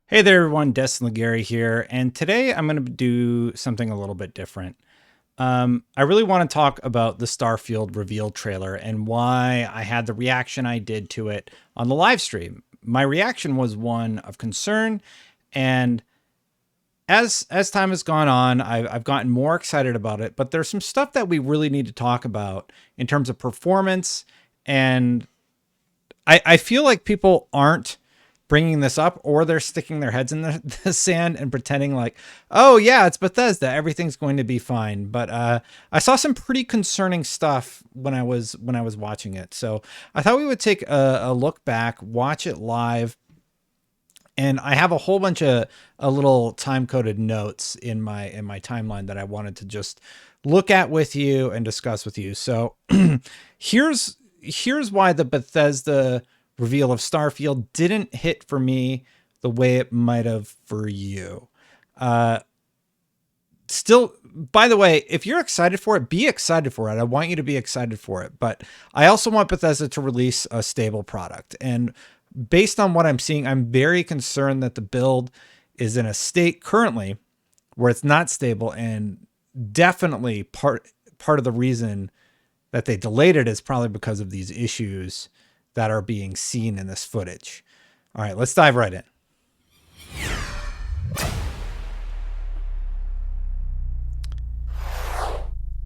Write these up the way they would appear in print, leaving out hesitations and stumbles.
Hey there, everyone. Destin Legary here, and today I'm going to do something a little bit different. I really want to talk about the Starfield reveal trailer and why I had the reaction I did to it on the live stream. My reaction was one of concern, and as time has gone on, I've gotten more excited about it. But there's some stuff that we really need to talk about in terms of performance, and I feel like people aren't bringing this up, or they're sticking their heads in the sand and pretending like, oh yeah, it's Bethesda, everything's going to be fine. But I saw some pretty concerning stuff when I was watching it, so I thought we would take a look back, watch it live, and I have a whole bunch of little time coded notes in my timeline that I wanted to just look at with you and discuss with you. So here's why the Bethesda reveal of Starfield didn't hit for me the way it might have for you. Uh, Still, by the way, if you're excited for it, be excited for it. I want you to be excited for it, but I also want Bethesda to release a stable product. And based on what I'm seeing, I'm very concerned that the build is in a state currently where it's not stable, and definitely part of the reason that they delayed it is probably because of these issues that are being seen in this footage. All right, let's dive right in.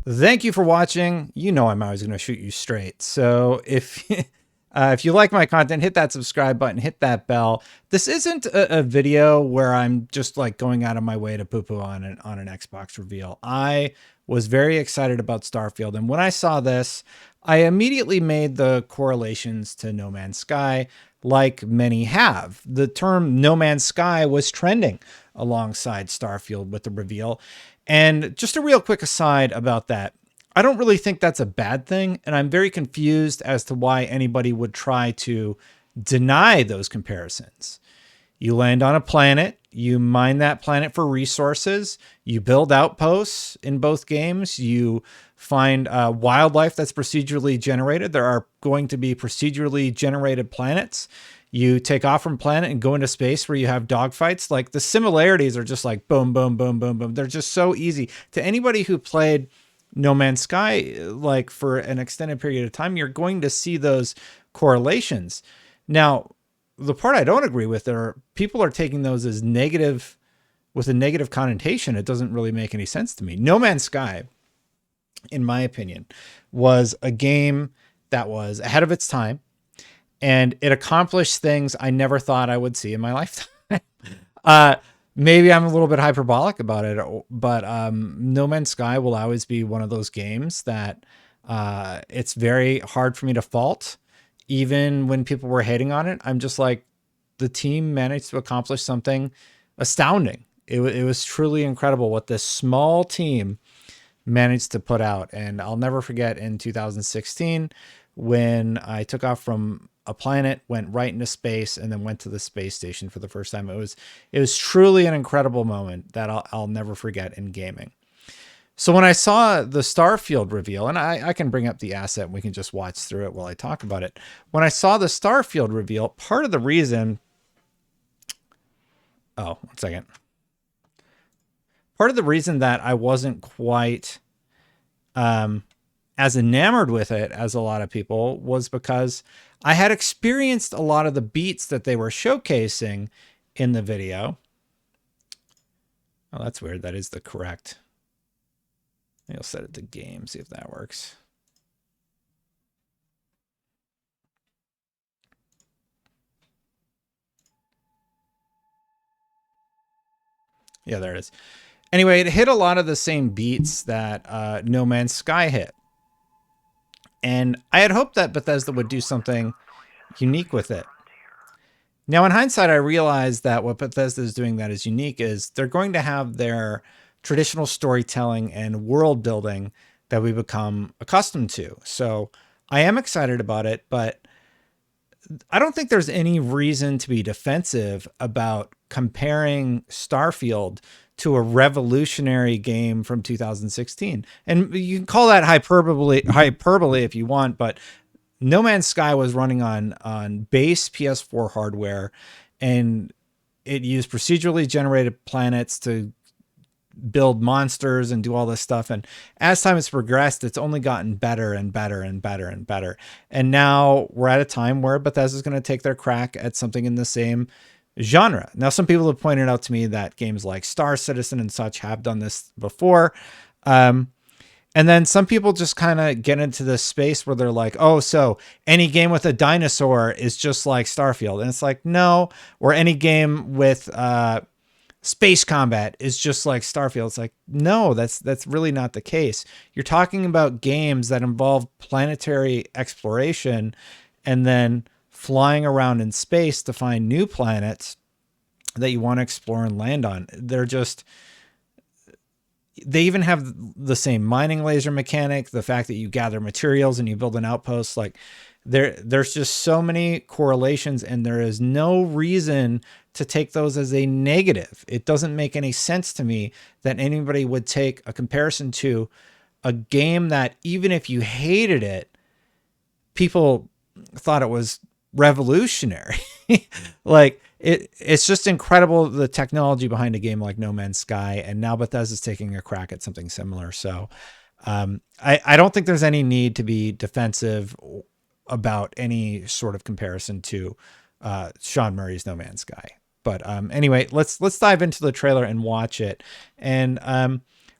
Thank you for watching. You know I'm always going to shoot you straight. So if you like my content, hit that subscribe button, hit that bell. This isn't a video where I'm just like going out of my way to poo-poo on an Xbox reveal. I was very excited about Starfield, and when I saw this, I immediately made the correlations to No Man's Sky, like many have. The term No Man's Sky was trending alongside Starfield with the reveal. And just a real quick aside about that, I don't really think that's a bad thing, and I'm very confused as to why anybody would try to deny those comparisons. You land on a planet, you mine that planet for resources, you build outposts in both games, you find wildlife that's procedurally generated. There are going to be procedurally generated planets. You take off from planet and go into space where you have dogfights. Like, the similarities are just like boom, boom, boom, boom, boom. They're just so easy. To anybody who played No Man's Sky, like for an extended period of time, you're going to see those correlations. Now, the part I don't agree with are people are taking those as negative, with a negative connotation. It doesn't really make any sense to me. No Man's Sky, in my opinion, was a game that was ahead of its time, and it accomplished things I never thought I would see in my lifetime. uh, Maybe I'm a little bit hyperbolic about it, but No Man's Sky will always be one of those games that it's very hard for me to fault. Even when people were hating on it, I'm just like, the team managed to accomplish something astounding. It was truly incredible what this small team managed to put out. And I'll never forget in 2016 when I took off from a planet, went right into space, and then went to the space station for the first time. It was truly an incredible moment that I'll never forget in gaming. So when I saw the Starfield reveal, and I can bring up the asset and we can just watch through it while I talk about it. When I saw the Starfield reveal, part of the reason, oh, 1 second. Part of the reason that I wasn't quite as enamored with it as a lot of people was because I had experienced a lot of the beats that they were showcasing in the video. Oh, that's weird. That is the correct. Maybe I'll set it to game, see if that works. Yeah, there it is. Anyway, it hit a lot of the same beats that No Man's Sky hit. And I had hoped that Bethesda would do something unique with it. Now, in hindsight, I realized that what Bethesda is doing that is unique is they're going to have their traditional storytelling and world building that we become accustomed to. So I am excited about it, but I don't think there's any reason to be defensive about comparing Starfield to a revolutionary game from 2016. And you can call that hyperbole if you want, but No Man's Sky was running on base PS4 hardware, and it used procedurally generated planets to build monsters and do all this stuff. And as time has progressed, it's only gotten better and better and better and better. And now we're at a time where Bethesda's going to take their crack at something in the same genre. Now, some people have pointed out to me that games like Star Citizen and such have done this before. And then some people just kind of get into this space where they're like, oh, so any game with a dinosaur is just like Starfield. And it's like, no, or any game with space combat is just like Starfield. It's like, no, that's really not the case. You're talking about games that involve planetary exploration and then flying around in space to find new planets that you want to explore and land on. They even have the same mining laser mechanic, the fact that you gather materials and you build an outpost. Like there's just so many correlations, and there is no reason to take those as a negative. It doesn't make any sense to me that anybody would take a comparison to a game that, even if you hated it, people thought it was revolutionary. Like it's just incredible, the technology behind a game like No Man's Sky, and now Bethesda's taking a crack at something similar. So I don't think there's any need to be defensive about any sort of comparison to Sean Murray's No Man's Sky. But anyway, let's dive into the trailer and watch it. And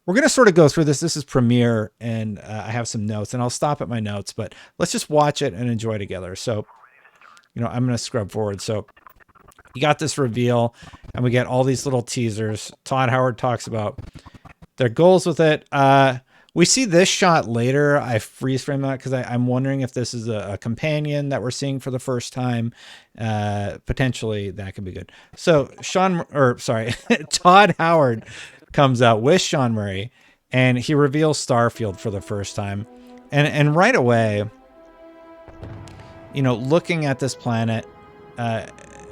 we're going to sort of go through this. This is Premiere, and I have some notes, and I'll stop at my notes, but let's just watch it and enjoy together. So, I'm going to scrub forward. So you got this reveal, and we get all these little teasers. Todd Howard talks about their goals with it. We see this shot later. I freeze frame that because I'm wondering if this is a companion that we're seeing for the first time. Potentially that could be good. So Todd Howard comes out with Sean Murray, and he reveals Starfield for the first time. And right away, looking at this planet,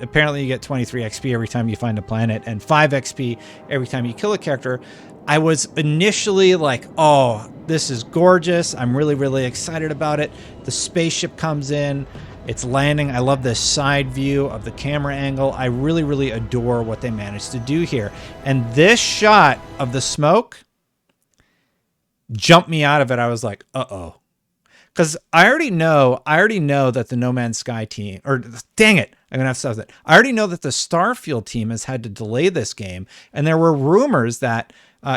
apparently you get 23 XP every time you find a planet and 5 XP every time you kill a character. I was initially like, oh, this is gorgeous. I'm really, really excited about it. The spaceship comes in. It's landing. I love this side view of the camera angle. I really, really adore what they managed to do here. And this shot of the smoke jumped me out of it. I was like, uh-oh. Because I already know that the No Man's Sky team, or dang it, I'm going to have to stop that. I already know that the Starfield team has had to delay this game. And there were rumors that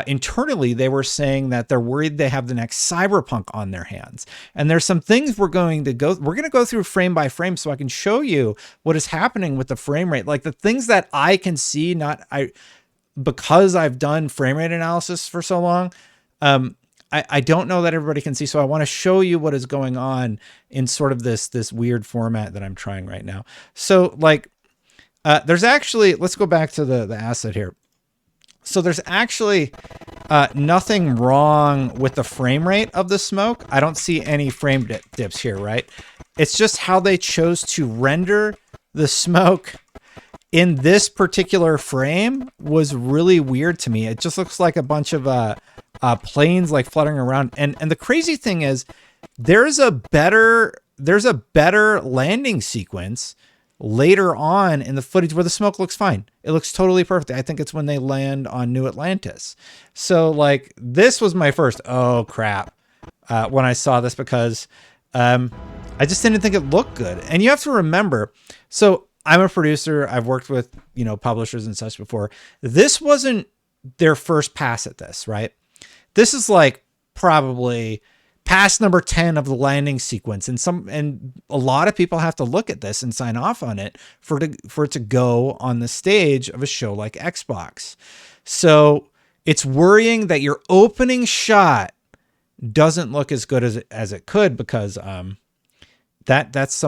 internally they were saying that they're worried they have the next Cyberpunk on their hands. And there's some things we're going to go through frame by frame so I can show you what is happening with the frame rate. Like the things that I can see, because I've done frame rate analysis for so long, I don't know that everybody can see. So I want to show you what is going on in sort of this weird format that I'm trying right now. So there's actually, let's go back to the asset here. So there's actually nothing wrong with the frame rate of the smoke. I don't see any frame dips here, right? It's just how they chose to render the smoke in this particular frame was really weird to me. It just looks like a bunch of planes like fluttering around. And the crazy thing is there's a better landing sequence later on in the footage where the smoke looks fine. It looks totally perfect. I think it's when they land on New Atlantis. So this was my first, oh crap, when I saw this, because I just didn't think it looked good. And you have to remember, so I'm a producer. I've worked with, publishers and such before. This wasn't their first pass at this, right? This is probably pass number 10 of the landing sequence. And a lot of people have to look at this and sign off on it for it to go on the stage of a show like Xbox. So it's worrying that your opening shot doesn't look as good as it could, because that's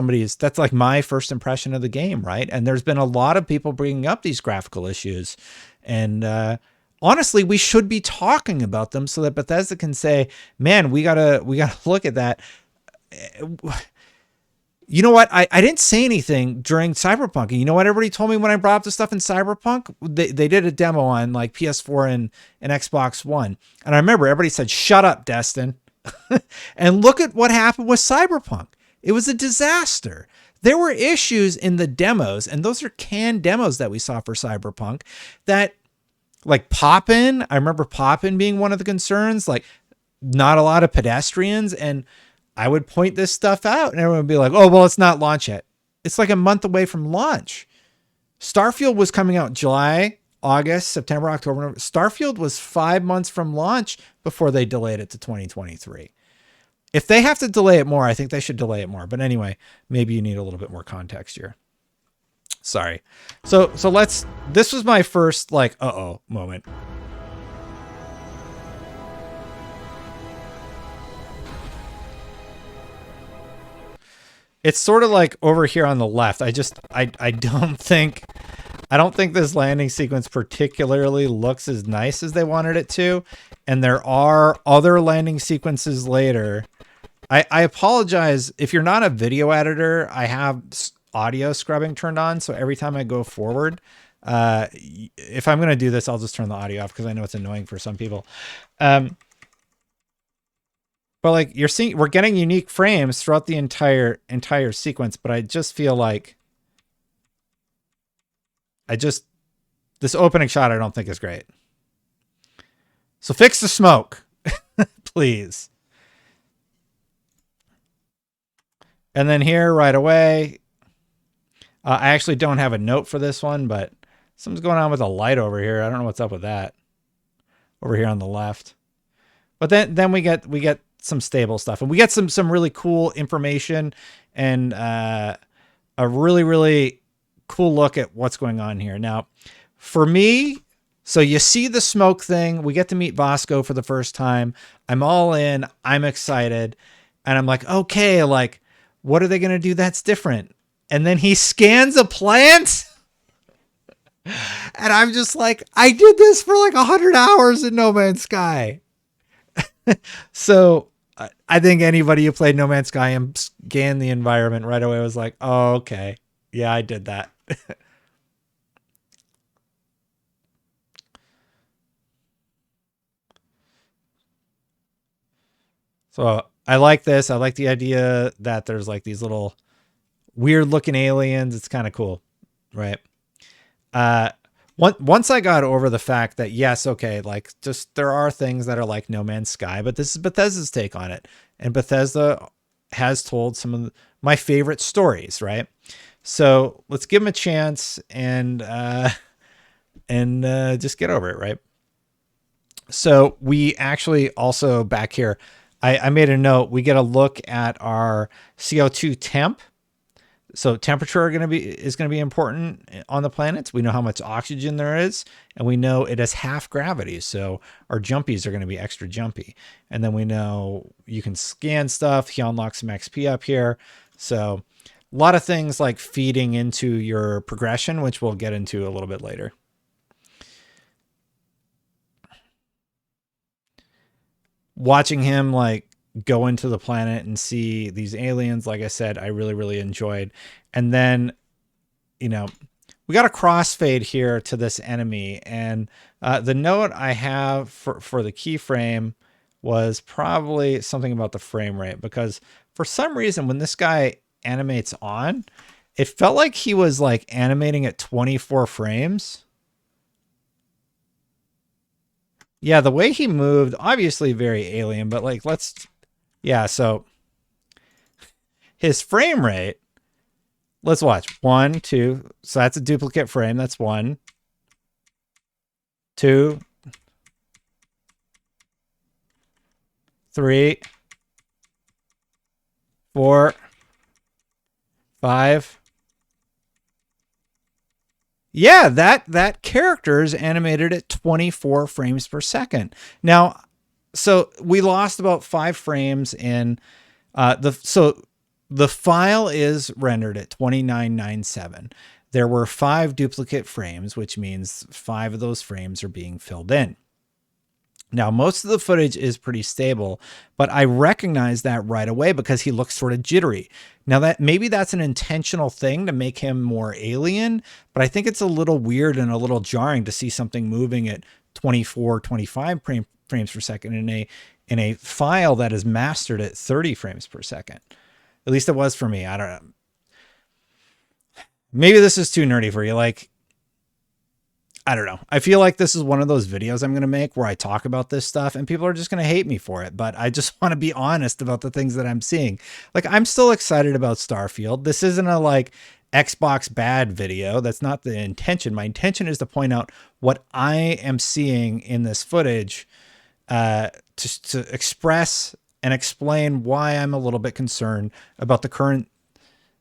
like my first impression of the game, right? And there's been a lot of people bringing up these graphical issues, and honestly, we should be talking about them so that Bethesda can say, man, we gotta look at that. You know what? I didn't say anything during Cyberpunk. And you know what everybody told me when I brought up the stuff in Cyberpunk? They did a demo on PS4 and Xbox One. And I remember everybody said, shut up, Destin. And look at what happened with Cyberpunk. It was a disaster. there were issues in the demos, and those are canned demos that we saw for Cyberpunk, that like Poppin, I remember Poppin being one of the concerns, like not a lot of pedestrians. And I would point this stuff out and everyone would be like, oh, well, it's not launch yet. It's like a month away from launch. Starfield was coming out July, August, September, October, November. Starfield was 5 months from launch before they delayed it to 2023. If they have to delay it more, I think they should delay it more. But anyway, maybe you need a little bit more context here. Sorry. So this was my first like, uh-oh moment. It's sort of like over here on the left. I don't think this landing sequence particularly looks as nice as they wanted it to. And there are other landing sequences later. I apologize if you're not a video editor. I have audio scrubbing turned on, so every time I go forward, if I'm going to do this, I'll just turn the audio off because I know it's annoying for some people. But like you're seeing, we're getting unique frames throughout the entire sequence. But I just feel like this opening shot I don't think is great. So fix the smoke, please. And then here right away, I actually don't have a note for this one, but something's going on with a light over here. I don't know what's up with that over here on the left. But then we get some stable stuff, and we get some really cool information and a really, really cool look at what's going on here. Now, for me, so you see the smoke thing. We get to meet Vasco for the first time. I'm all in. I'm excited. And I'm like, okay, like, what are they going to do that's different? And then he scans a plant. And I'm just like, I did this for like 100 hours in No Man's Sky. So I think anybody who played No Man's Sky and scanned the environment right away was like, oh, okay. Yeah, I did that. So I like this. I like the idea that there's like these little weird looking aliens. It's kind of cool. Right. Once I got over the fact that, yes, okay, like just there are things that are like No Man's Sky, but this is Bethesda's take on it. And Bethesda has told some of my favorite stories, right? So let's give them a chance and just get over it, right? So we actually also back here, I made a note. We get a look at our CO2 temp. So temperature is going to be important on the planets. We know how much oxygen there is, and we know it has half gravity. So our jumpies are going to be extra jumpy. And then we know you can scan stuff. He unlocks some XP up here. So a lot of things like feeding into your progression, which we'll get into a little bit later. Watching him like go into the planet and see these aliens, like I said, I really, really enjoyed. And then, you know, we got a crossfade here to this enemy. And the note I have for the keyframe was probably something about the frame rate, because for some reason, when this guy animates on, it felt like he was like animating at 24 frames. Yeah, the way he moved, obviously very alien, but like, yeah, so his frame rate, let's watch. 1, 2, so that's a duplicate frame. That's 1, 2, 3, 4, 5. Yeah, that character is animated at 24 frames per second. Now, so we lost about 5 frames in the file is rendered at 2997. There were 5 duplicate frames, which means 5 of those frames are being filled in. Now, most of the footage is pretty stable, but I recognize that right away because he looks sort of jittery. Now, that maybe that's an intentional thing to make him more alien, but I think it's a little weird and a little jarring to see something moving at 24, 25 frames per second in a file that is mastered at 30 frames per second. At least it was for me. I don't know. maybe this is too nerdy for you. Like, I don't know. I feel like this is one of those videos I'm going to make where I talk about this stuff and people are just going to hate me for it. But I just want to be honest about the things that I'm seeing. Like, I'm still excited about Starfield. This isn't a like Xbox bad video. That's not the intention. My intention is to point out what I am seeing in this footage, to express and explain why I'm a little bit concerned about the current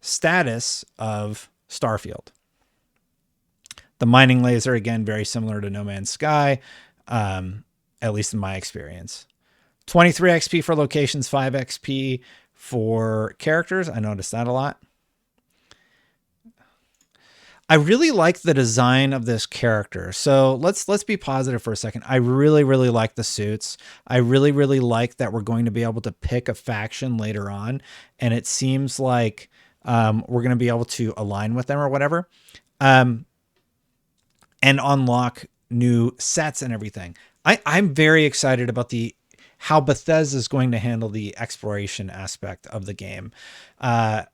status of Starfield. The mining laser, again, very similar to No Man's Sky, at least in my experience. 23 XP for locations, 5 XP for characters. I noticed that a lot. I really like the design of this character. So let's be positive for a second. I really, really like the suits. I really, really like that we're going to be able to pick a faction later on. And it seems like we're going to be able to align with them or whatever. And unlock new sets and everything. I'm very excited about how Bethesda is going to handle the exploration aspect of the game. I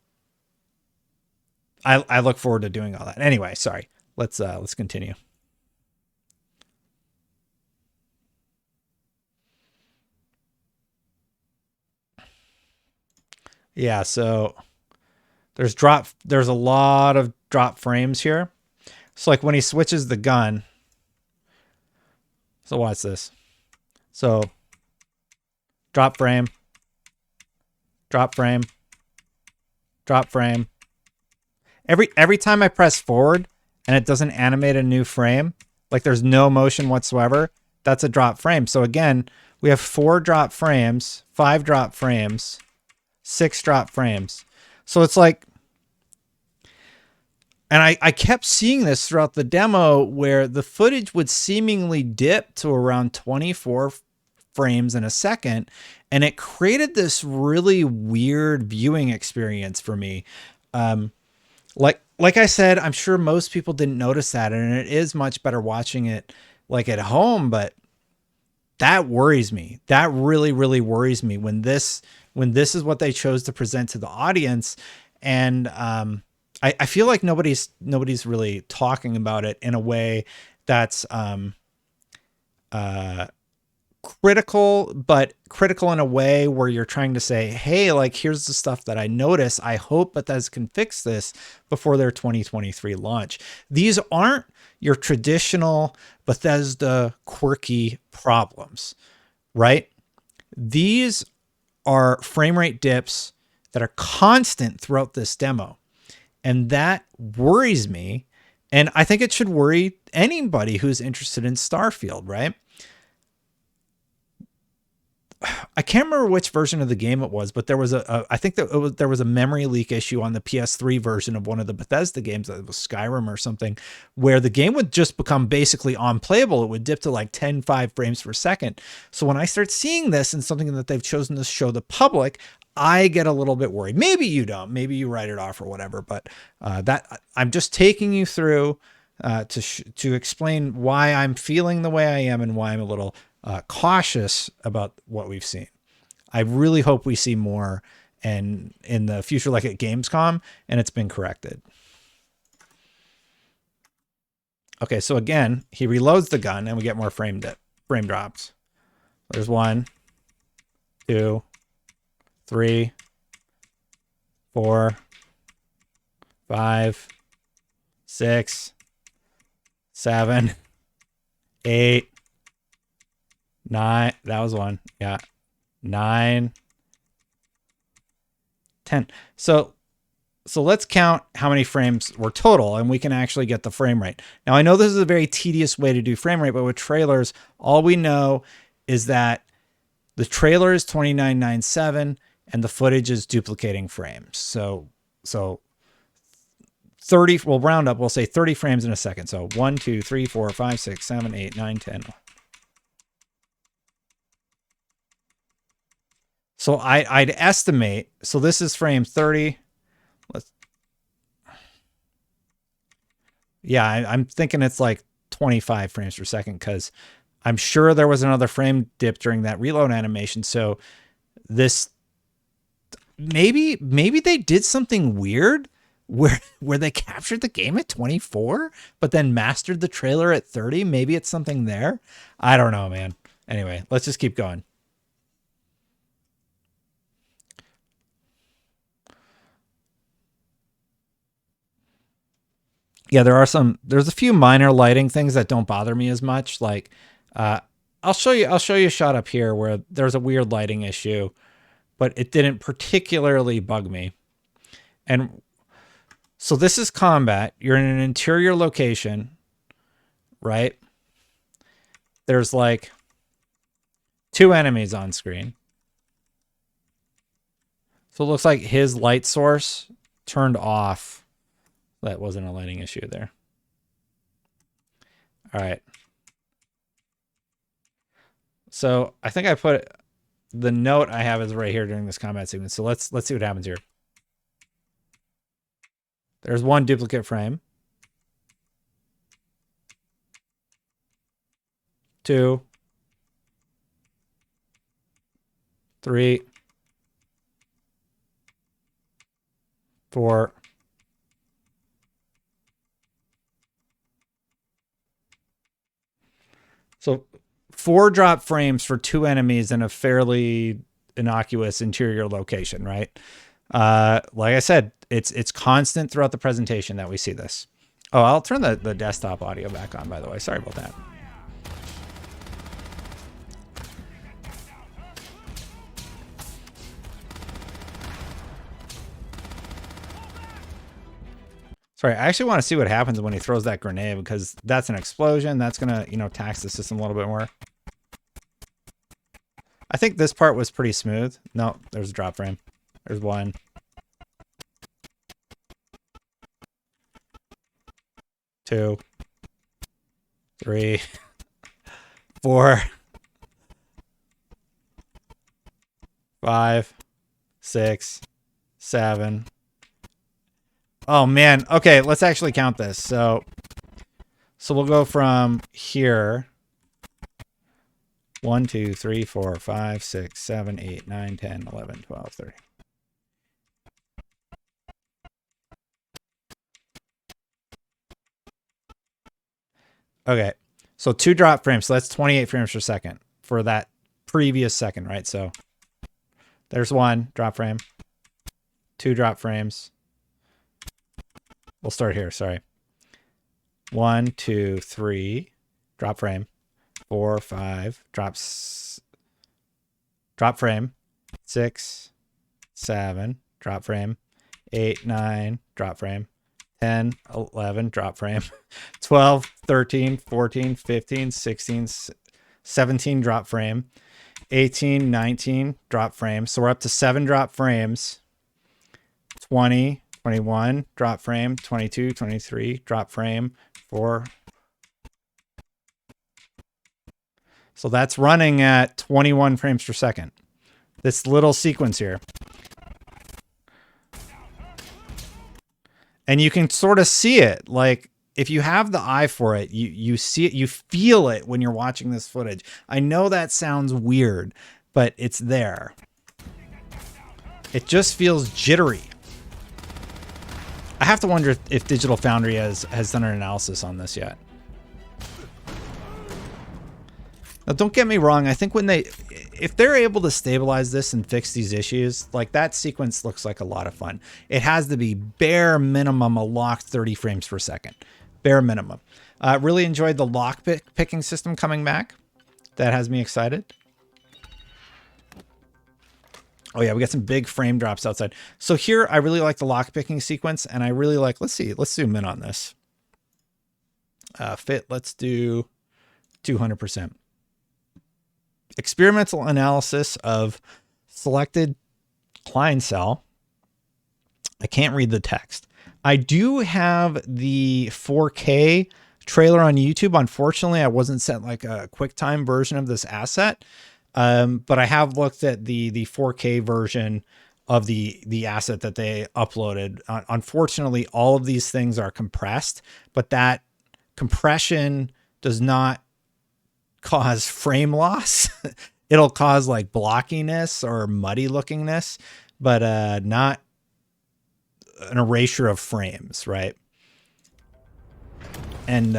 look forward to doing all that. Anyway, sorry. Let's continue. Yeah, so there's a lot of drop frames here. So like when he switches the gun. So watch this. So drop frame, drop frame, drop frame. Every time I press forward and it doesn't animate a new frame, like there's no motion whatsoever, that's a drop frame. So again, we have 4 drop frames, 5 drop frames, 6 drop frames. So it's like, and I kept seeing this throughout the demo where the footage would seemingly dip to around 24 frames in a second. And it created this really weird viewing experience for me. Like I said, I'm sure most people didn't notice that. And it is much better watching it like at home. But that worries me. That really, really worries me when this is what they chose to present to the audience. And, I feel like nobody's really talking about it in a way that's critical, but critical in a way where you're trying to say, hey, like, here's the stuff that I notice. I hope Bethesda can fix this before their 2023 launch. These aren't your traditional Bethesda quirky problems, right? These are frame rate dips that are constant throughout this demo. And that worries me. And I think it should worry anybody who's interested in Starfield, right? I can't remember which version of the game it was, but there was I think that there was a memory leak issue on the PS3 version of one of the Bethesda games, that was Skyrim or something, where the game would just become basically unplayable. It would dip to like 5 frames per second. So when I start seeing this and something that they've chosen to show the public, I get a little bit worried. Maybe you don't. Maybe you write it off or whatever. But that I'm just taking you through to explain why I'm feeling the way I am and why I'm a little cautious about what we've seen. I really hope we see more and in the future, like at Gamescom, and it's been corrected. Okay, so again, he reloads the gun and we get more frame drops. There's 1, 2, 3, 4, 5, 6, 7, 8, 9. That was 1. Yeah. 9, 10. So let's count how many frames were total, and we can actually get the frame rate. Now, I know this is a very tedious way to do frame rate, but with trailers, all we know is that the trailer is 2997 and the footage is duplicating frames. So 30, we'll round up, we'll say 30 frames in a second. So 1, 2, 3, 4, 5, 6, 7, 8, 9, 10. So I'd estimate, so this is frame 30. I'm thinking it's like 25 frames per second, because I'm sure there was another frame dip during that reload animation. So this, maybe they did something weird where they captured the game at 24, but then mastered the trailer at 30. Maybe it's something there. I don't know, man. Anyway, let's just keep going. Yeah, there's a few minor lighting things that don't bother me as much. Like, I'll show you a shot up here where there's a weird lighting issue, but it didn't particularly bug me. And so this is combat. You're in an interior location, right? There's like 2 enemies on screen. So it looks like his light source turned off. That wasn't a lighting issue there. All right. So I think I put the note I have is right here during this combat sequence. So let's see what happens here. There's 1 duplicate frame. 2. 3. 4. So 4 drop frames for 2 enemies in a fairly innocuous interior location, right? Like I said, it's constant throughout the presentation that we see this. Oh, I'll turn the desktop audio back on, by the way. Sorry about that. Sorry, I actually want to see what happens when he throws that grenade, because that's an explosion. That's going to, you know, tax the system a little bit more. I think this part was pretty smooth. No, there's a drop frame. There's 1. 2. 3. 4. 5. 6. 7. Oh man. Okay, let's actually count this. So we'll go from here. 1, 2, 3, 4, 5, 6, 7, 8, 9, 10, 11, 12, 13. Okay. So 2 drop frames. So that's 28 frames per second for that previous second, right? So there's 1 drop frame. 2 drop frames. We'll start here. Sorry. 1, 2, 3, drop frame. 4, 5, drop frame. 6, 7, drop frame. 8, 9, drop frame. 10, 11, drop frame. 12, 13, 14, 15, 16, 17, drop frame. 18, 19, drop frame. So we're up to 7 drop frames. 20, 21, drop frame. 22, 23, drop frame. 4. So that's running at 21 frames per second. This little sequence here. And you can sort of see it. Like, if you have the eye for it, you see it, you feel it when you're watching this footage. I know that sounds weird, but it's there. It just feels jittery. I have to wonder if Digital Foundry has done an analysis on this yet. Now, don't get me wrong. I think if they're able to stabilize this and fix these issues, like, that sequence looks like a lot of fun. It has to be bare minimum a locked 30 frames per second. Bare minimum. Really enjoyed the lock picking system coming back. That has me excited. Oh yeah, we got some big frame drops outside. So here, I really like the lock picking sequence, and I really like, let's zoom in on this. Fit, let's do 200%. Experimental analysis of selected client cell. I can't read the text. I do have the 4K trailer on YouTube. Unfortunately, I wasn't sent like a QuickTime version of this asset. But I have looked at the 4K version of the asset that they uploaded. Unfortunately, all of these things are compressed, but that compression does not cause frame loss. It'll cause like blockiness or muddy lookingness, but not an erasure of frames, right? And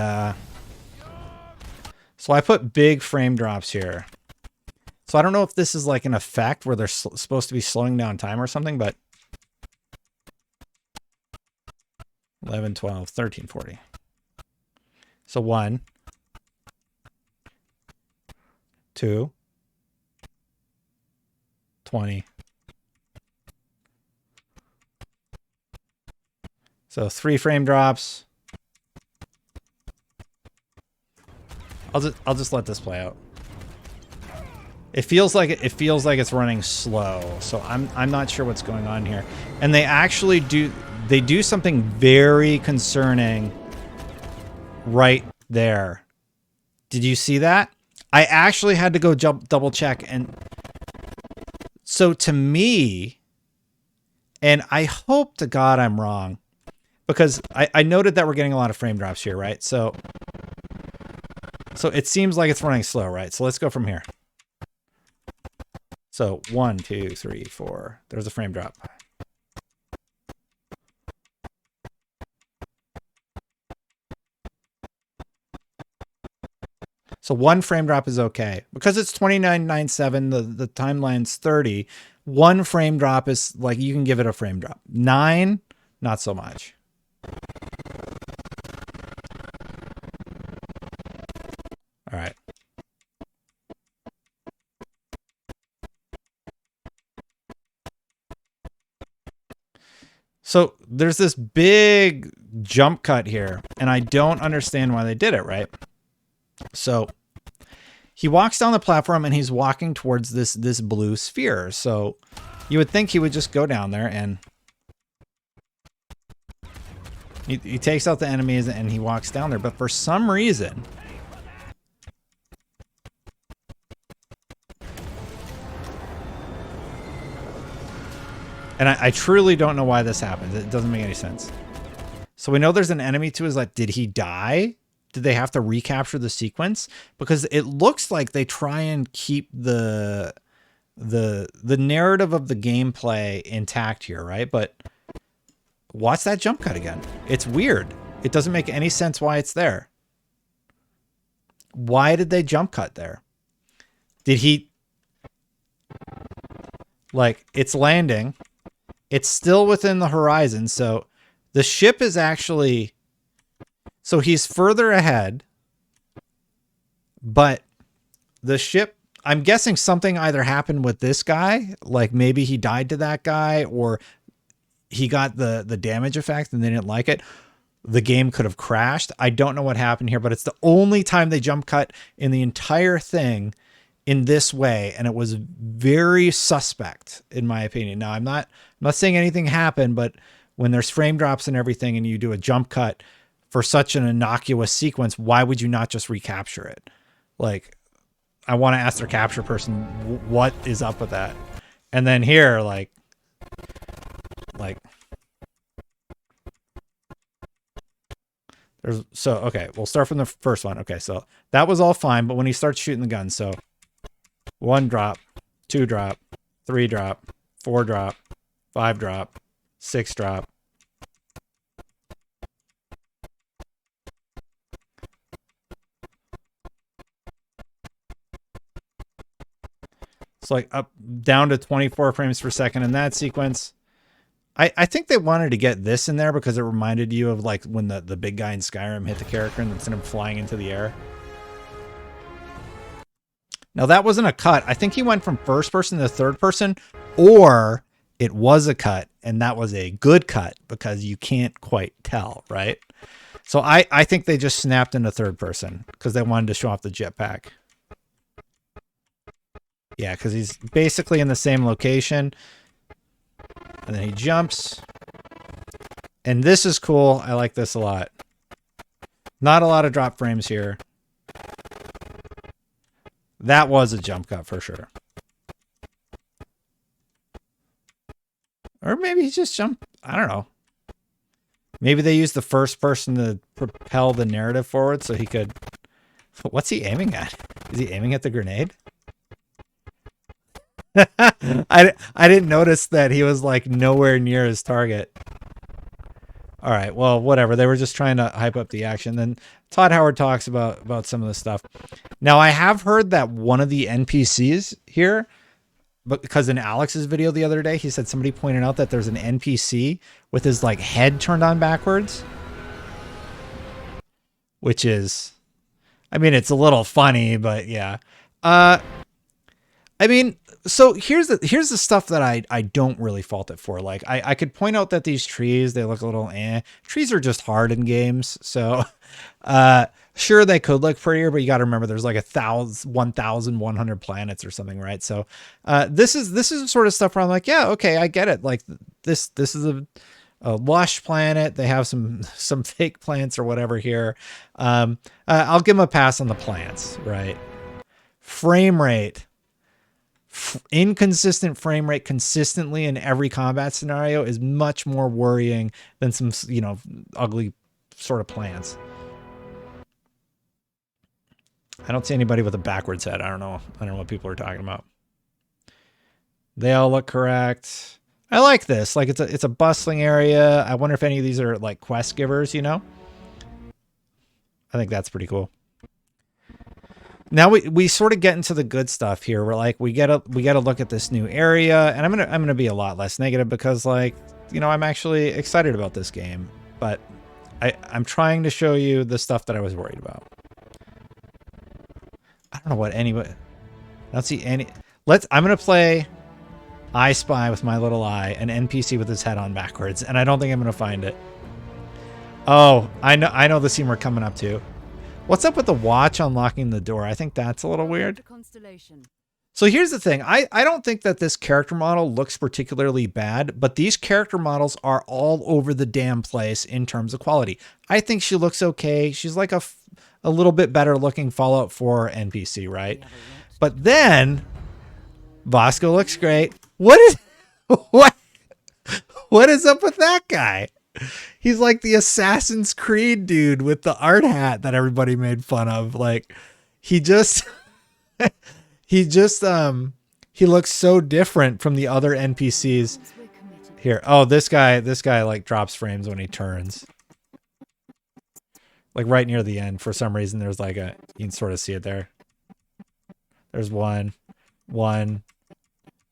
so I put big frame drops here. So I don't know if this is like an effect where they're supposed to be slowing down time or something, but 11, 12, 13, 40. So 1, 2, 20. So 3 frame drops. I'll just let this play out. It feels like it's running slow, so I'm not sure what's going on here. And they actually do something very concerning right there. Did you see that? I actually had to go double check, and so to me, and I hope to God I'm wrong, because I noted that we're getting a lot of frame drops here, right? So it seems like it's running slow, right? So let's go from here. So 1, 2, 3, 4. There's a frame drop. So 1 frame drop is okay. Because it's 29.97, the timeline's 30. 1 frame drop is like, you can give it a frame drop. 9, not so much. All right. So there's this big jump cut here, and I don't understand why they did it, right? So he walks down the platform and he's walking towards this blue sphere. So you would think he would just go down there and he takes out the enemies and he walks down there. But for some reason, and I truly don't know why this happens. It doesn't make any sense. So we know there's an enemy to his left. Did he die? Did they have to recapture the sequence? Because it looks like they try and keep the narrative of the gameplay intact here, right? But watch that jump cut again. It's weird. It doesn't make any sense why it's there. Why did they jump cut there? Did he... Like, it's landing. It's still within the horizon, so the ship is actually... So he's further ahead, but the ship... I'm guessing something either happened with this guy, like maybe he died to that guy, or he got the damage effect and they didn't like it. The game could have crashed. I don't know what happened here, but it's the only time they jump cut in the entire thing in this way, and it was very suspect in my opinion. Now I'm not saying anything happened, but when there's frame drops and everything and you do a jump cut for such an innocuous sequence, why would you not just recapture it? Like, I want to ask their capture person what is up with that. And then here, like there's, so okay, we'll start from the first one. Okay, so that was all fine, but when he starts shooting the gun, so 1 drop, 2 drop, 3 drop, 4 drop, 5 drop, 6 drop. It's like up down to 24 frames per second in that sequence. I think they wanted to get this in there because it reminded you of like when the big guy in Skyrim hit the character and sent him flying into the air. Now that wasn't a cut. I think he went from first person to third person, or it was a cut and that was a good cut because you can't quite tell, right? So I think they just snapped into third person because they wanted to show off the jetpack. Yeah, because he's basically in the same location. And then he jumps. And this is cool. I like this a lot. Not a lot of drop frames here. That was a jump cut for sure. Or maybe he just jumped. I don't know. Maybe they used the first person to propel the narrative forward so he could... What's he aiming at? Is he aiming at the grenade? I didn't notice that he was like nowhere near his target. All right, well, whatever. They were just trying to hype up the action. Then Todd Howard talks about some of the stuff. Now, I have heard that one of the NPCs here, but because in Alex's video the other day, he said somebody pointed out that there's an NPC with his like head turned on backwards, which is, I mean, it's a little funny, but yeah. I mean, so here's the stuff that I don't really fault it for. Like I could point out that these trees, they look a little trees are just hard in games. So sure, they could look prettier, but you got to remember there's like 1,100 planets or something, right? So this is the sort of stuff where I'm like, yeah, okay, I get it. Like this is a lush planet. They have some fake plants or whatever here. I'll give them a pass on the plants, right? Frame rate. Inconsistent frame rate consistently in every combat scenario is much more worrying than some, you know, ugly sort of plants. I don't see anybody with a backwards head. I don't know what people are talking about. They all look correct. I like this. Like it's a bustling area. I wonder if any of these are like quest givers, you know? I think that's pretty cool. Now we sort of get into the good stuff here. We're like, we gotta look at this new area, and I'm gonna be a lot less negative because, like, you know, I'm actually excited about this game, but I'm trying to show you the stuff that I was worried about. I don't know what anybody. I don't see any. I'm gonna play I Spy with my little eye, an NPC with his head on backwards, and I don't think I'm gonna find it. Oh, I know the scene we're coming up to. What's up with the watch unlocking the door? I think that's a little weird. So here's the thing. I don't think that this character model looks particularly bad, but these character models are all over the damn place in terms of quality. I think she looks okay. She's like a little bit better looking Fallout 4 NPC, right? But then Bosco looks great. What is up with that guy? He's like the Assassin's Creed dude with the art hat that everybody made fun of. Like he looks so different from the other NPCs here. Oh, this guy like drops frames when he turns. Like right near the end, for some reason, there's like you can sort of see it there. There's one,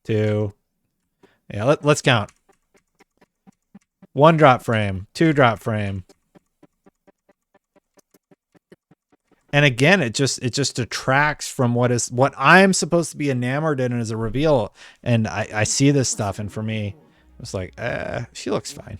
two. Yeah, let's count. 1 drop frame, 2 drop frame. And again, it just detracts from what I'm supposed to be enamored in as a reveal. And I see this stuff, and for me, it's like, she looks fine.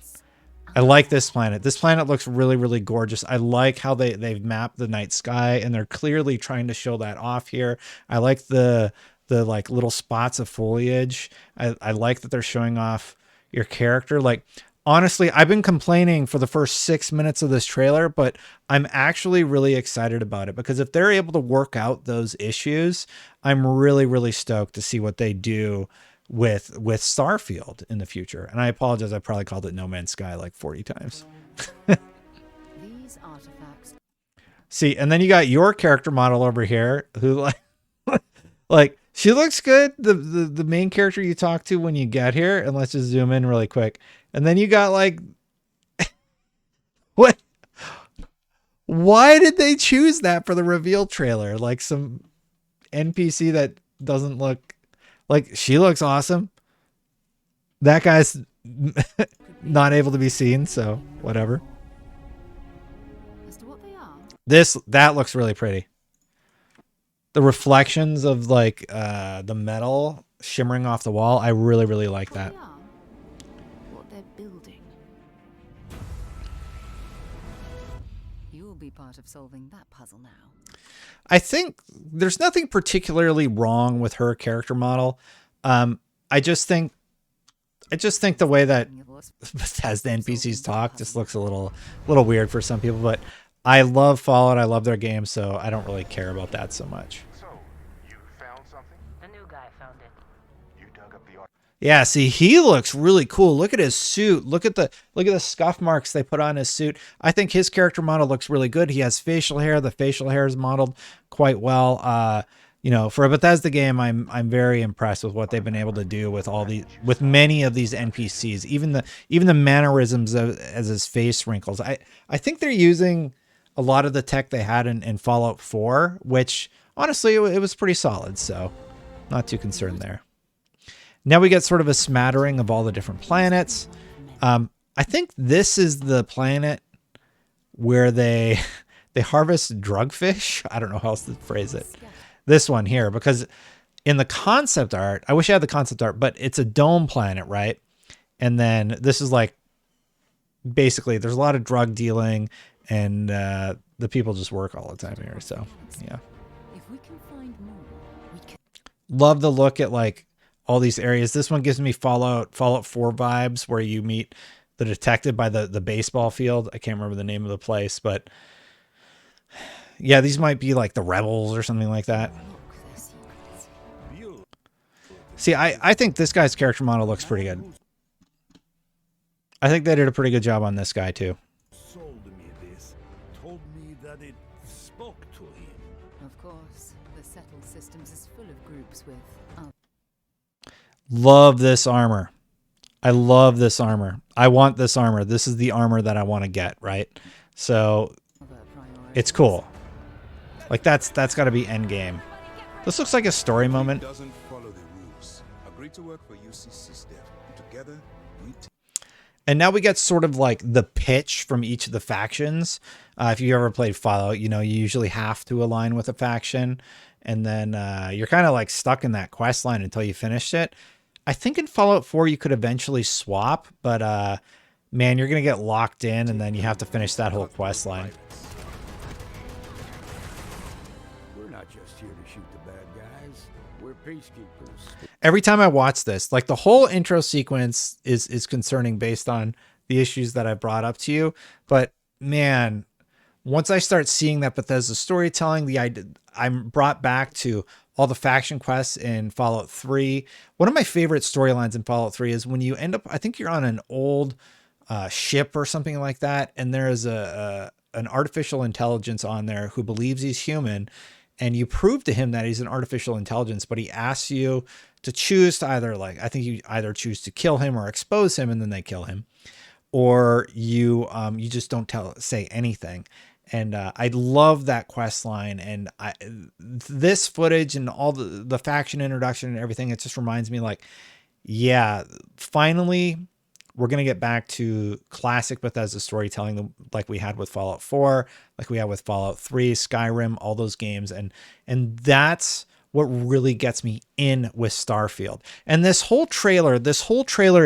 I like this planet. This planet looks really, really gorgeous. I like how they've mapped the night sky, and they're clearly trying to show that off here. I like the like little spots of foliage. I like that they're showing off your character. Like, honestly, I've been complaining for the first 6 minutes of this trailer, but I'm actually really excited about it because if they're able to work out those issues, I'm really, really stoked to see what they do with Starfield in the future. And I apologize, I probably called it No Man's Sky like 40 times. These artifacts. See, and then you got your character model over here who like she looks good. The main character you talk to when you get here, and let's just zoom in really quick. And then you got like, what? Why did they choose that for the reveal trailer? Like some NPC that doesn't look like, she looks awesome. That guy's not able to be seen, so whatever. As to what they are. That looks really pretty. The reflections of like the metal shimmering off the wall, I really, really like that. Building. You will be part of solving that puzzle now. I think there's nothing particularly wrong with her character model. I just think the way that as the NPCs talk just looks a little weird for some people, but I love Fallout. I love their game, so I don't really care about that so much. So, you found something? The new guy found it. You dug up the art. Yeah, see, he looks really cool. Look at his suit. Look at the scuff marks they put on his suit. I think his character model looks really good. He has facial hair. The facial hair is modeled quite well. you know, for a Bethesda game, I'm very impressed with what they've been able to do with with many of these NPCs, even the mannerisms as his face wrinkles. I think they're using a lot of the tech they had in Fallout 4, which honestly it was pretty solid, so not too concerned there. Now we get sort of a smattering of all the different planets. I think this is the planet where they harvest drugfish. I don't know how else to phrase it. This one here, because in the concept art, I wish I had the concept art, but it's a dome planet, right? And then this is like, basically there's a lot of drug dealing, and the people just work all the time here. So yeah. If we can find more, we can. Love the look at like all these areas. This one gives me Fallout 4 vibes, where you meet the detective by the baseball field. I can't remember the name of the place, but yeah, these might be like the rebels or something like that. See, I think this guy's character model looks pretty good. I think they did a pretty good job on this guy too. Sold me this, told me that it spoke to him. Of course, the settled systems is full of groups with. Love this armor. I love this armor. I want this armor. This is the armor that I want to get, right? So it's cool. Like that's got to be end game. This looks like a story moment. Doesn't follow the rules. Agree to work for UCC staff. Together, we and now we get sort of like the pitch from each of the factions. If you ever played Fallout, you know, you usually have to align with a faction, and then you're kind of like stuck in that quest line until you finish it. I think in Fallout 4 you could eventually swap, but man, you're going to get locked in, and then you have to finish that whole quest line. We're not just here to shoot the bad guys. We're peacekeepers. Every time I watch this, like the whole intro sequence is concerning based on the issues that I brought up to you. But man, once I start seeing that Bethesda storytelling, I'm brought back to all the faction quests in Fallout 3. One of my favorite storylines in Fallout 3 is when you end up, I think you're on an old ship or something like that, and there is an artificial intelligence on there who believes he's human, and you prove to him that he's an artificial intelligence, but he asks you to choose to either, like, I think you either choose to kill him or expose him, and then they kill him, or you just don't say anything. And I love that quest line, and this footage and all the faction introduction and everything, it just reminds me like, yeah, finally we're going to get back to classic Bethesda storytelling like we had with Fallout 4, like we had with Fallout 3, Skyrim, all those games. And that's what really gets me in with Starfield. And this whole trailer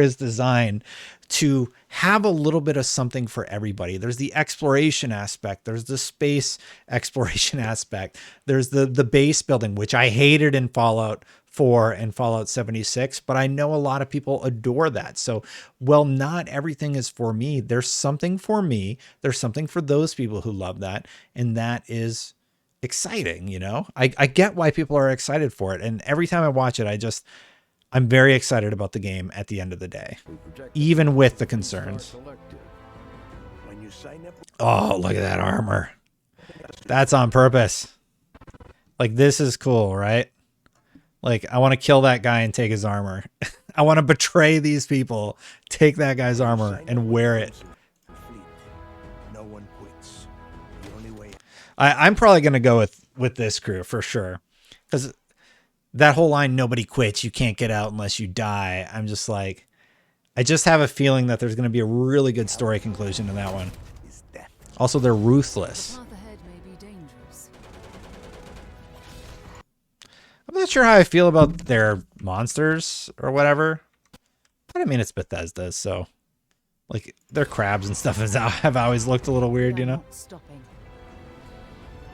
is designed to have a little bit of something for everybody. There's the exploration aspect. There's the space exploration aspect. There's the base building, which I hated in Fallout 4 and Fallout 76, but I know a lot of people adore that. So, well, not everything is for me. There's something for me. There's something for those people who love that. And that is exciting. You know, I get why people are excited for it. And every time I watch it, I'm very excited about the game at the end of the day, even with the concerns. Oh, look at that armor. That's on purpose. Like, this is cool, right? Like, I want to kill that guy and take his armor. I want to betray these people, take that guy's armor and wear it. No one quits. The only way. I'm probably going to go with this crew for sure. Because that whole line, nobody quits, you can't get out unless you die. I'm just like, I just have a feeling that there's going to be a really good story conclusion to that one. Also, they're ruthless. The path ahead may be dangerous. I'm not sure how I feel about their monsters or whatever. But I mean, it's Bethesda, so like their crabs and stuff have always looked a little weird, you know? Not stopping.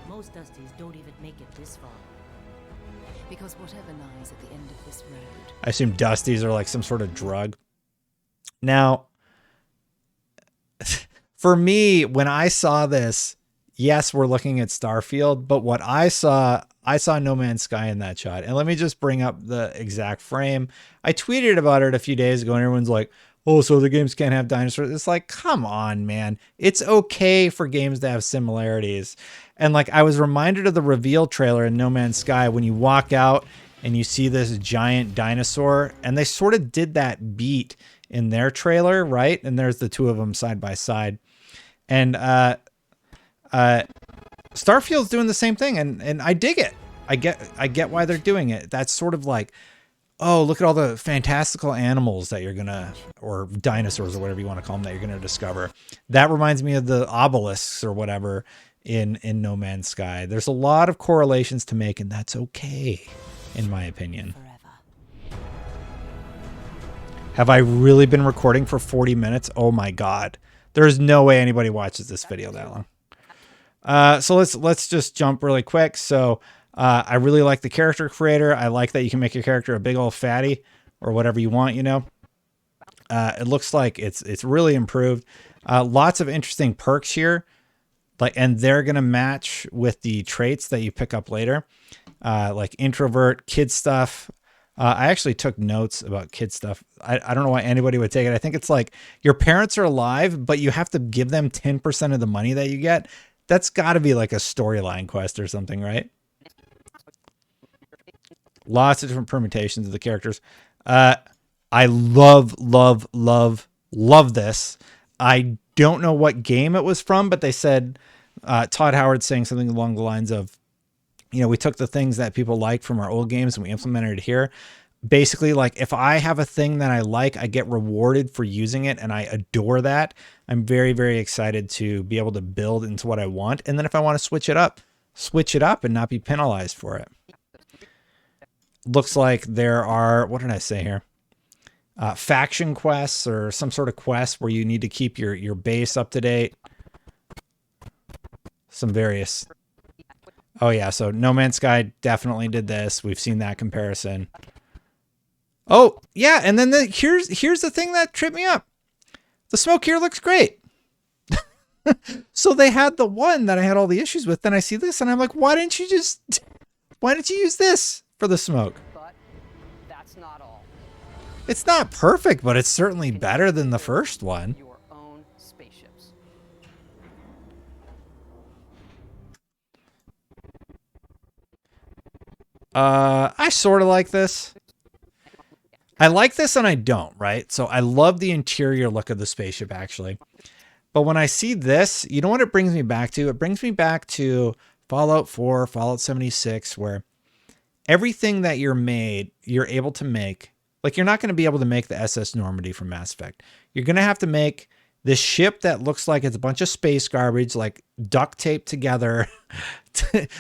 Most Dusties don't even make it this far. Because whatever lies at the end of this road. I assume Dusties are like some sort of drug. Now, for me, when I saw this, yes, we're looking at Starfield, but what I saw No Man's Sky in that shot. And let me just bring up the exact frame. I tweeted about it a few days ago, and everyone's like, oh, so the games can't have dinosaurs. It's like, come on, man. It's okay for games to have similarities. And like, I was reminded of the reveal trailer in No Man's Sky when you walk out and you see this giant dinosaur, and they sort of did that beat in their trailer, right? And there's the two of them side by side. And Starfield's doing the same thing, and I dig it. I get why they're doing it. That's sort of like, oh, look at all the fantastical animals that you're gonna, or dinosaurs or whatever you want to call them, that you're gonna discover. That reminds me of the obelisks or whatever in No Man's Sky. There's a lot of correlations to make, and that's okay, in my opinion. Forever. Have I really been recording for 40 minutes? Oh my God. There's no way anybody watches this video that long. So let's just jump really quick. So I really like the character creator. I like that you can make your character a big old fatty or whatever you want, you know. It looks like it's really improved. Lots of interesting perks here. And they're going to match with the traits that you pick up later. Like introvert, kid stuff. I actually took notes about kid stuff. I don't know why anybody would take it. I think it's like your parents are alive, but you have to give them 10% of the money that you get. That's got to be like a storyline quest or something, right? Lots of different permutations of the characters. I love this. I don't know what game it was from, but they said, Todd Howard saying something along the lines of, you know, we took the things that people like from our old games and we implemented it here. Basically, like, if I have a thing that I like, I get rewarded for using it, and I adore that. I'm very, very excited to be able to build into what I want. And then if I want to switch it up and not be penalized for it. Looks like there are, what did I say here? Faction quests or some sort of quest where you need to keep your base up to date. Some various... Oh yeah, so No Man's Sky definitely did this. We've seen that comparison. Oh yeah, and then here's the thing that tripped me up. The smoke here looks great. So they had the one that I had all the issues with. Then I see this, and I'm like, why didn't you use this for the smoke? But that's not all. It's not perfect, but it's certainly better than the first one. Your own spaceships. I sort of like this. I like this and I don't, right? So I love the interior look of the spaceship, actually. But when I see this, you know what it brings me back to? It brings me back to Fallout 4, Fallout 76, where everything that you're able to make, like, you're not going to be able to make the SS Normandy from Mass Effect. You're going to have to make this ship that looks like it's a bunch of space garbage, like duct taped together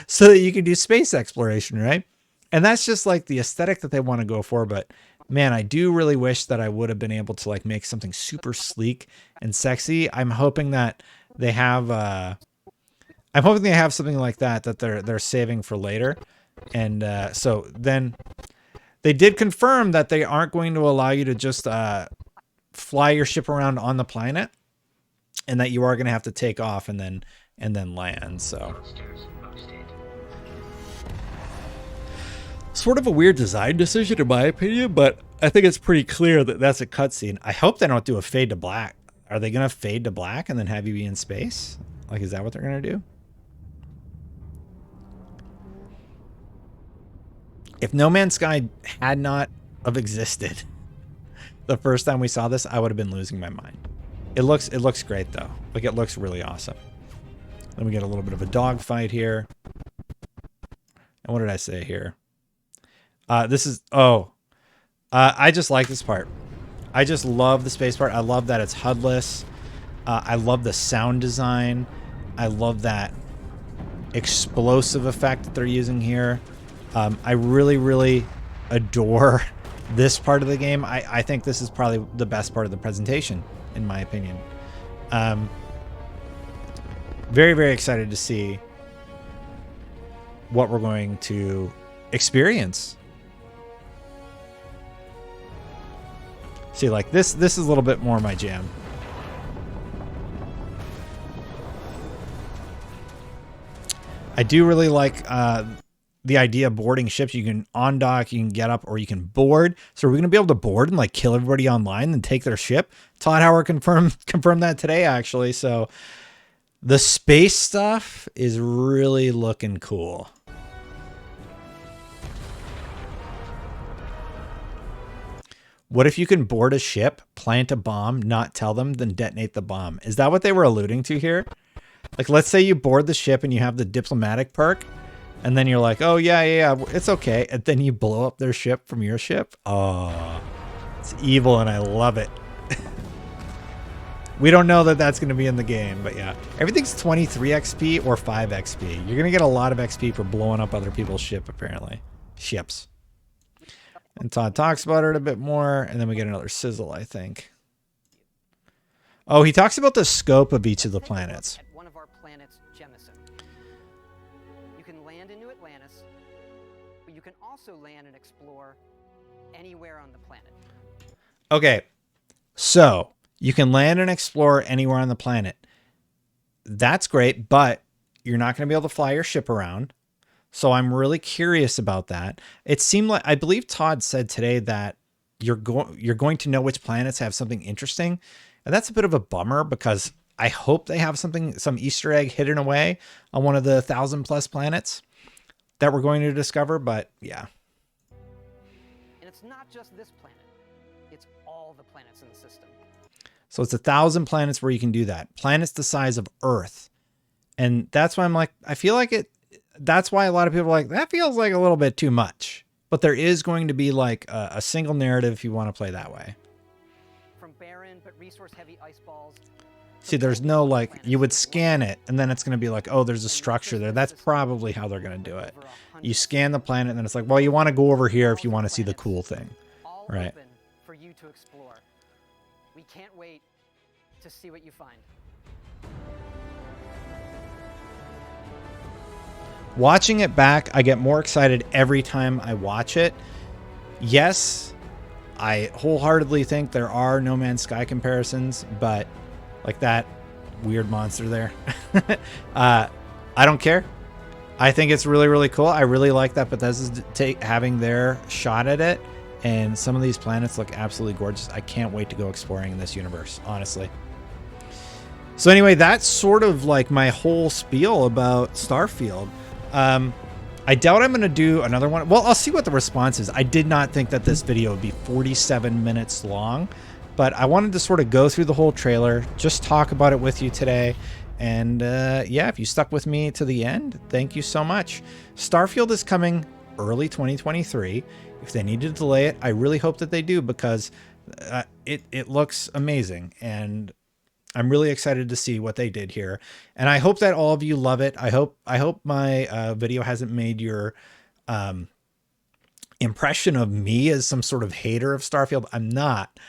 so that you can do space exploration, right? And that's just like the aesthetic that they want to go for. But man, I do really wish that I would have been able to like make something super sleek and sexy. I'm hoping that they have something like that they're saving for later. And so then they did confirm that they aren't going to allow you to just fly your ship around on the planet, and that you are going to have to take off and then land. So sort of a weird design decision in my opinion, but I think it's pretty clear that that's a cutscene. I hope they don't do a fade to black. Are they going to fade to black and then have you be in space? Like, is that what they're going to do? If No Man's Sky had not have existed the first time we saw this, I would have been losing my mind. It looks great though. Like, it looks really awesome. Then we get a little bit of a dogfight here. And what did I say here? I just like this part. I just love the space part. I love that it's HUDless. I love the sound design. I love that explosive effect that they're using here. I really, really adore this part of the game. I think this is probably the best part of the presentation, in my opinion. Very, very excited to see what we're going to experience. See, like, this is a little bit more my jam. I do really like the idea of boarding ships. You can on dock, you can get up, or you can board. So are we going to be able to board and like kill everybody online and take their ship? Todd Howard confirmed that today, actually. So the space stuff is really looking cool. What if you can board a ship, plant a bomb, not tell them, then detonate the bomb? Is that what they were alluding to here? Like, let's say you board the ship and you have the diplomatic perk, and then you're like, oh, yeah, it's okay. And then you blow up their ship from your ship. Oh, it's evil, and I love it. We don't know that that's going to be in the game, but yeah. Everything's 23 XP or 5 XP. You're going to get a lot of XP for blowing up other people's ship, apparently. Ships. And Todd talks about it a bit more, and then we get another sizzle, I think. Oh, he talks about the scope of each of the planets. At one of our planets, Jemison. You can land in New Atlantis, but you can also land and explore anywhere on the planet. Okay, so you can land and explore anywhere on the planet. That's great, but you're not going to be able to fly your ship around. So I'm really curious about that. It seemed like, I believe Todd said today that you're going to know which planets have something interesting. And that's a bit of a bummer because I hope they have some Easter egg hidden away on one of the 1,000+ planets that we're going to discover. But yeah. And it's not just this planet. It's all the planets in the system. So it's 1,000 planets where you can do that. Planets the size of Earth. And that's why I'm like, I feel like that's why a lot of people are like, that feels like a little bit too much. But there is going to be like a single narrative if you want to play that way. From barren but resource-heavy ice balls. See, there's no like, you would scan it and then it's going to be like, oh, there's a structure there. That's probably how they're going to do it. You scan the planet and then it's like, well, you want to go over here if you want to see the cool thing. All right? Open for you to explore. We can't wait to see what you find. Watching it back, I get more excited every time I watch it. Yes, I wholeheartedly think there are No Man's Sky comparisons, but like that weird monster there, I don't care. I think it's really, really cool. I really like that Bethesda's having their shot at it, and some of these planets look absolutely gorgeous. I can't wait to go exploring in this universe, honestly. So anyway, that's sort of like my whole spiel about Starfield. I doubt I'm going to do another one. Well, I'll see what the response is. I did not think that this video would be 47 minutes long, but I wanted to sort of go through the whole trailer, just talk about it with you today. And yeah, if you stuck with me to the end, thank you so much. Starfield is coming early 2023. If they need to delay it, I really hope that they do, because it looks amazing. And I'm really excited to see what they did here. And I hope that all of you love it. I hope my video hasn't made your impression of me as some sort of hater of Starfield. I'm not.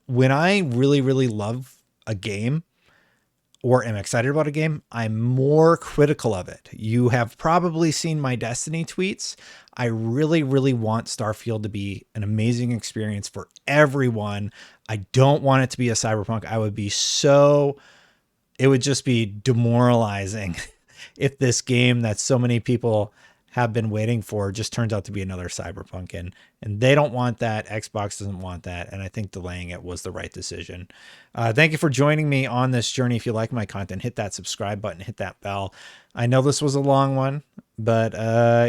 When I really, really love a game or am excited about a game, I'm more critical of it. You have probably seen my Destiny tweets. I really, really want Starfield to be an amazing experience for everyone. I don't want it to be a Cyberpunk. It would just be demoralizing if this game that so many people have been waiting for just turns out to be another Cyberpunk, and they don't want that. Xbox doesn't want that, and I think delaying it was the right decision. Thank you for joining me on this journey. If you like my content, hit that subscribe button, hit that bell. I know this was a long one, but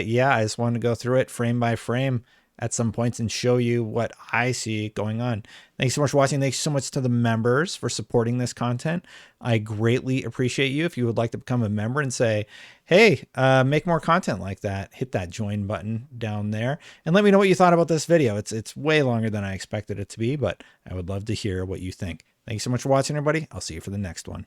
yeah, I just wanted to go through it frame by frame at some points and show you what I see going on. Thanks so much for watching. Thanks so much to the members for supporting this content. I greatly appreciate you. If you would like to become a member and say, hey, make more content like that, hit that join button down there and let me know what you thought about this video. It's way longer than I expected it to be, but I would love to hear what you think. Thanks so much for watching, everybody. I'll see you for the next one.